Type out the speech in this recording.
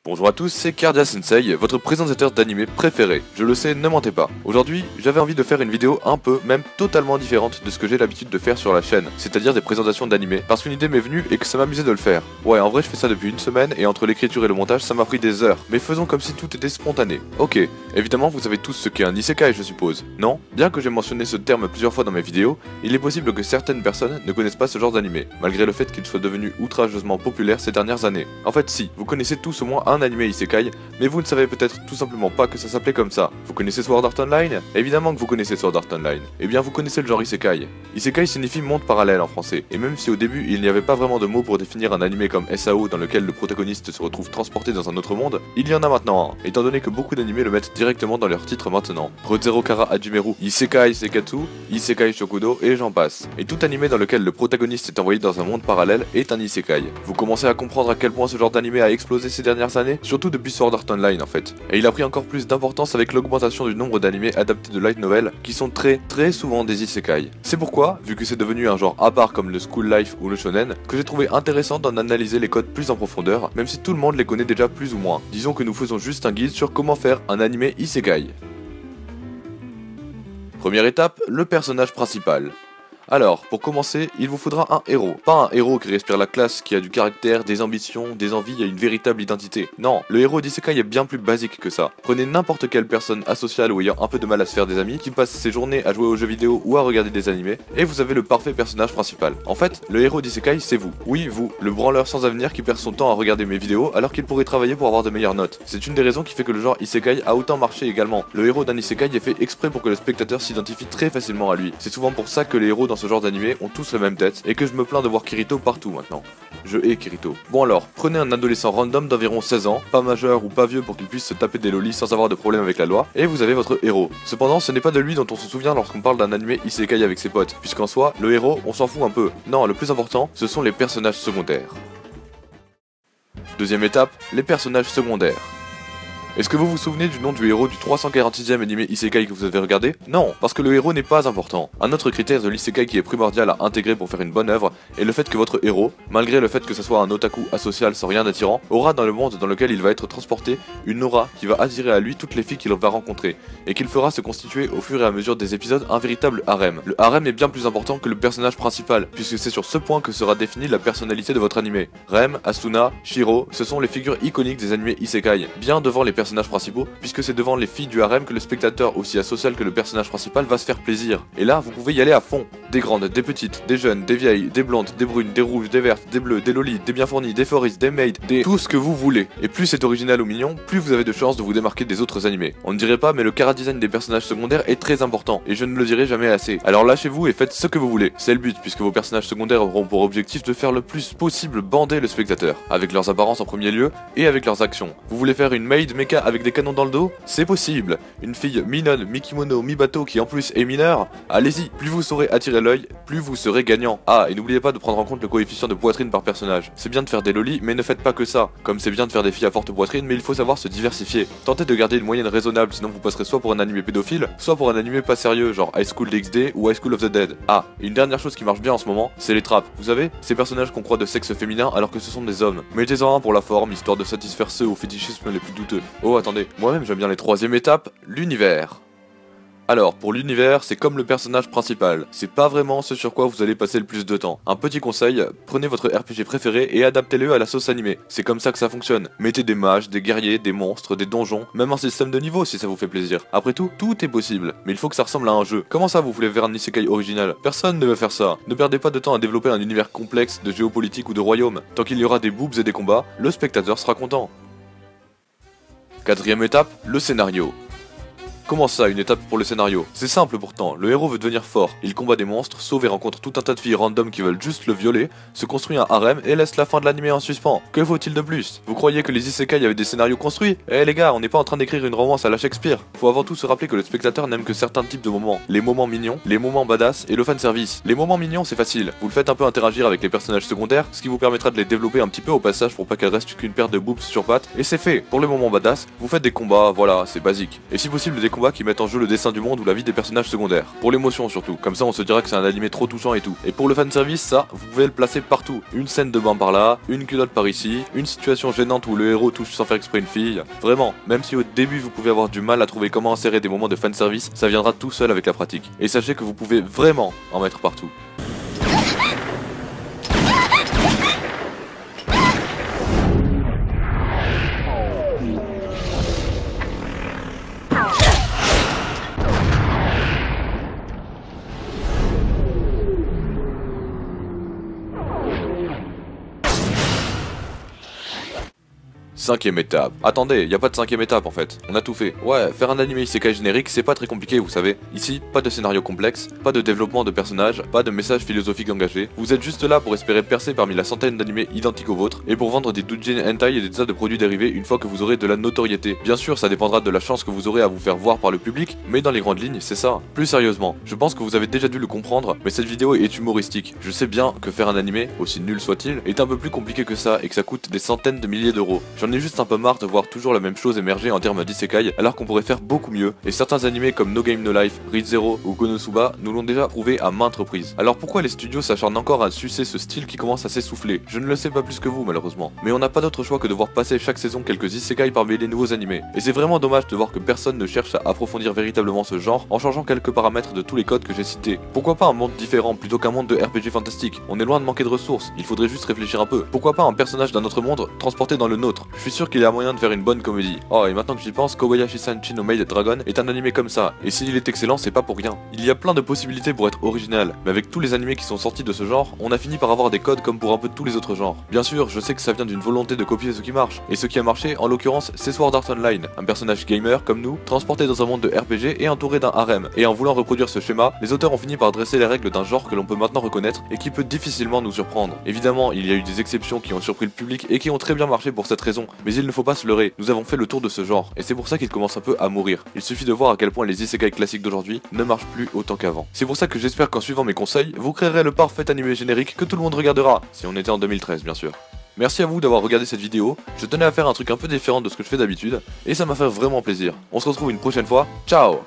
Bonjour à tous, c'est Cardia Sensei, votre présentateur d'anime préféré. Je le sais, ne mentez pas. Aujourd'hui, j'avais envie de faire une vidéo un peu, même totalement différente de ce que j'ai l'habitude de faire sur la chaîne, c'est-à-dire des présentations d'anime, parce qu'une idée m'est venue et que ça m'amusait de le faire. Ouais, en vrai, je fais ça depuis une semaine et entre l'écriture et le montage, ça m'a pris des heures. Mais faisons comme si tout était spontané. Ok, évidemment, vous savez tous ce qu'est un isekai, je suppose. Non? Bien que j'ai mentionné ce terme plusieurs fois dans mes vidéos, il est possible que certaines personnes ne connaissent pas ce genre d'anime, malgré le fait qu'il soit devenu outrageusement populaire ces dernières années. En fait, si, vous connaissez tous au moins un anime isekai, mais vous ne savez peut-être tout simplement pas que ça s'appelait comme ça. Vous connaissez Sword Art Online? Évidemment que vous connaissez Sword Art Online. Eh bien vous connaissez le genre isekai. Isekai signifie monde parallèle en français, et même si au début il n'y avait pas vraiment de mots pour définir un anime comme SAO dans lequel le protagoniste se retrouve transporté dans un autre monde, il y en a maintenant un, étant donné que beaucoup d'animés le mettent directement dans leur titre maintenant. Re:Zero Kara Hajimeru, Isekai Sekatsu, Isekai Shokudo, et j'en passe. Et tout animé dans lequel le protagoniste est envoyé dans un monde parallèle est un isekai. Vous commencez à comprendre à quel point ce genre d'anime a explosé ces dernières années, surtout depuis Sword Art Online en fait. Et il a pris encore plus d'importance avec l'augmentation du nombre d'animés adaptés de light novel qui sont très souvent des isekai. C'est pourquoi, vu que c'est devenu un genre à part comme le school life ou le shonen, que j'ai trouvé intéressant d'en analyser les codes plus en profondeur, même si tout le monde les connaît déjà plus ou moins. Disons que nous faisons juste un guide sur comment faire un anime isekai. Première étape, le personnage principal. Alors, pour commencer, il vous faudra un héros. Pas un héros qui respire la classe, qui a du caractère, des ambitions, des envies et une véritable identité. Non, le héros d'isekai est bien plus basique que ça. Prenez n'importe quelle personne asociale ou ayant un peu de mal à se faire des amis, qui passe ses journées à jouer aux jeux vidéo ou à regarder des animés, et vous avez le parfait personnage principal. En fait, le héros d'isekai, c'est vous. Oui, vous, le branleur sans avenir qui perd son temps à regarder mes vidéos alors qu'il pourrait travailler pour avoir de meilleures notes. C'est une des raisons qui fait que le genre isekai a autant marché également. Le héros d'un isekai est fait exprès pour que le spectateur s'identifie très facilement à lui. C'est souvent pour ça que les héros dans ce genre d'animé ont tous la même tête et que je me plains de voir Kirito partout maintenant. Je hais Kirito. Bon alors, prenez un adolescent random d'environ 16 ans, pas majeur ou pas vieux pour qu'il puisse se taper des lolis sans avoir de problème avec la loi, et vous avez votre héros. Cependant, ce n'est pas de lui dont on se souvient lorsqu'on parle d'un animé isekai avec ses potes, puisqu'en soi, le héros, on s'en fout un peu. Non, le plus important, ce sont les personnages secondaires. Deuxième étape, les personnages secondaires. Est-ce que vous vous souvenez du nom du héros du 346e anime isekai que vous avez regardé? Non, parce que le héros n'est pas important. Un autre critère de l'isekai qui est primordial à intégrer pour faire une bonne œuvre est le fait que votre héros, malgré le fait que ce soit un otaku asocial sans rien d'attirant, aura dans le monde dans lequel il va être transporté une aura qui va attirer à lui toutes les filles qu'il va rencontrer, et qu'il fera se constituer au fur et à mesure des épisodes un véritable harem. Le harem est bien plus important que le personnage principal, puisque c'est sur ce point que sera définie la personnalité de votre animé. Rem, Asuna, Shiro, ce sont les figures iconiques des animés isekai, bien devant les personnages principaux, puisque c'est devant les filles du harem que le spectateur, aussi asocial que le personnage principal, va se faire plaisir. Et là, vous pouvez y aller à fond. Des grandes, des petites, des jeunes, des vieilles, des blondes, des brunes, des rouges, des vertes, des bleues, des lolis, des bien fournis, des foris, des maids, des tout ce que vous voulez. Et plus c'est original ou mignon, plus vous avez de chances de vous démarquer des autres animés. On ne dirait pas, mais le chara-design des personnages secondaires est très important, et je ne le dirai jamais assez. Alors lâchez-vous et faites ce que vous voulez. C'est le but, puisque vos personnages secondaires auront pour objectif de faire le plus possible bander le spectateur, avec leurs apparences en premier lieu, et avec leurs actions. Vous voulez faire une maid mecha avec des canons dans le dos? C'est possible. Une fille mignonne, mi-kimono, mi-bateau qui en plus est mineure? Allez-y, plus vous saurez attirer l'œil, plus vous serez gagnant. Ah, et n'oubliez pas de prendre en compte le coefficient de poitrine par personnage. C'est bien de faire des lolis, mais ne faites pas que ça. Comme c'est bien de faire des filles à forte poitrine, mais il faut savoir se diversifier. Tentez de garder une moyenne raisonnable, sinon vous passerez soit pour un animé pédophile, soit pour un animé pas sérieux, genre High School DxD ou High School of the Dead. Ah, et une dernière chose qui marche bien en ce moment, c'est les trappes. Vous savez, ces personnages qu'on croit de sexe féminin alors que ce sont des hommes. Mettez-en un pour la forme, histoire de satisfaire ceux aux fétichismes les plus douteux. Oh, attendez, moi-même j'aime bien les troisième étape, l'univers. Alors, pour l'univers, c'est comme le personnage principal, c'est pas vraiment ce sur quoi vous allez passer le plus de temps. Un petit conseil, prenez votre RPG préféré et adaptez-le à la sauce animée, c'est comme ça que ça fonctionne. Mettez des mages, des guerriers, des monstres, des donjons, même un système de niveau si ça vous fait plaisir. Après tout est possible, mais il faut que ça ressemble à un jeu. Comment ça vous voulez faire un isekai original? Personne ne veut faire ça. Ne perdez pas de temps à développer un univers complexe de géopolitique ou de royaume. Tant qu'il y aura des boobs et des combats, le spectateur sera content. Quatrième étape, le scénario. Comment ça, une étape pour le scénario? C'est simple pourtant, le héros veut devenir fort, il combat des monstres, sauve et rencontre tout un tas de filles random qui veulent juste le violer, se construit un harem et laisse la fin de l'anime en suspens. Que faut-il de plus? Vous croyez que les isekai avaient des scénarios construits? Eh les gars, on n'est pas en train d'écrire une romance à la Shakespeare. Faut avant tout se rappeler que le spectateur n'aime que certains types de moments. Les moments mignons, les moments badass et le fanservice. Les moments mignons c'est facile, vous le faites un peu interagir avec les personnages secondaires, ce qui vous permettra de les développer un petit peu au passage pour pas qu'elles restent qu'une paire de boobs sur pattes, et c'est fait. Pour les moments badass, vous faites des combats, voilà, c'est basique. Et si possible des combats combats qui mettent en jeu le destin du monde ou la vie des personnages secondaires. Pour l'émotion surtout, comme ça on se dira que c'est un animé trop touchant et tout. Et pour le fanservice, ça, vous pouvez le placer partout. Une scène de bain par là, une culotte par ici, une situation gênante où le héros touche sans faire exprès une fille. Vraiment, même si au début vous pouvez avoir du mal à trouver comment insérer des moments de fanservice, ça viendra tout seul avec la pratique. Et sachez que vous pouvez vraiment en mettre partout. Cinquième étape. Attendez, y a pas de cinquième étape en fait. On a tout fait. Ouais, faire un anime isekai générique, c'est pas très compliqué, vous savez. Ici, pas de scénario complexe, pas de développement de personnages, pas de message philosophique engagé. Vous êtes juste là pour espérer percer parmi la centaine d'animés identiques aux vôtres et pour vendre des doujin hentai et des tas de produits dérivés une fois que vous aurez de la notoriété. Bien sûr, ça dépendra de la chance que vous aurez à vous faire voir par le public, mais dans les grandes lignes, c'est ça. Plus sérieusement, je pense que vous avez déjà dû le comprendre, mais cette vidéo est humoristique. Je sais bien que faire un animé, aussi nul soit-il, est un peu plus compliqué que ça et que ça coûte des centaines de milliers d'euros. J'en ai juste un peu marre de voir toujours la même chose émerger en termes d'isekai alors qu'on pourrait faire beaucoup mieux, et certains animés comme No Game No Life, Re:Zero ou Konosuba nous l'ont déjà prouvé à maintes reprises. Alors pourquoi les studios s'acharnent encore à sucer ce style qui commence à s'essouffler? Je ne le sais pas plus que vous malheureusement, mais on n'a pas d'autre choix que de voir passer chaque saison quelques isekai parmi les nouveaux animés, et c'est vraiment dommage de voir que personne ne cherche à approfondir véritablement ce genre en changeant quelques paramètres de tous les codes que j'ai cités. Pourquoi pas un monde différent plutôt qu'un monde de RPG fantastique? On est loin de manquer de ressources, il faudrait juste réfléchir un peu. Pourquoi pas un personnage d'un autre monde transporté dans le nôtre? Je suis sûr qu'il y a moyen de faire une bonne comédie. Oh, et maintenant que j'y pense, Kobayashi-san no Maid Dragon est un animé comme ça, et s'il est excellent, c'est pas pour rien. Il y a plein de possibilités pour être original, mais avec tous les animés qui sont sortis de ce genre, on a fini par avoir des codes comme pour un peu tous les autres genres. Bien sûr, je sais que ça vient d'une volonté de copier ce qui marche, et ce qui a marché, en l'occurrence, c'est Sword Art Online, un personnage gamer comme nous, transporté dans un monde de RPG et entouré d'un harem. Et en voulant reproduire ce schéma, les auteurs ont fini par dresser les règles d'un genre que l'on peut maintenant reconnaître et qui peut difficilement nous surprendre. Évidemment, il y a eu des exceptions qui ont surpris le public et qui ont très bien marché pour cette raison, mais il ne faut pas se leurrer, nous avons fait le tour de ce genre, et c'est pour ça qu'il commence un peu à mourir. Il suffit de voir à quel point les isekai classiques d'aujourd'hui ne marchent plus autant qu'avant. C'est pour ça que j'espère qu'en suivant mes conseils, vous créerez le parfait animé générique que tout le monde regardera, si on était en 2013 bien sûr. Merci à vous d'avoir regardé cette vidéo, je tenais à faire un truc un peu différent de ce que je fais d'habitude, et ça m'a fait vraiment plaisir. On se retrouve une prochaine fois, ciao!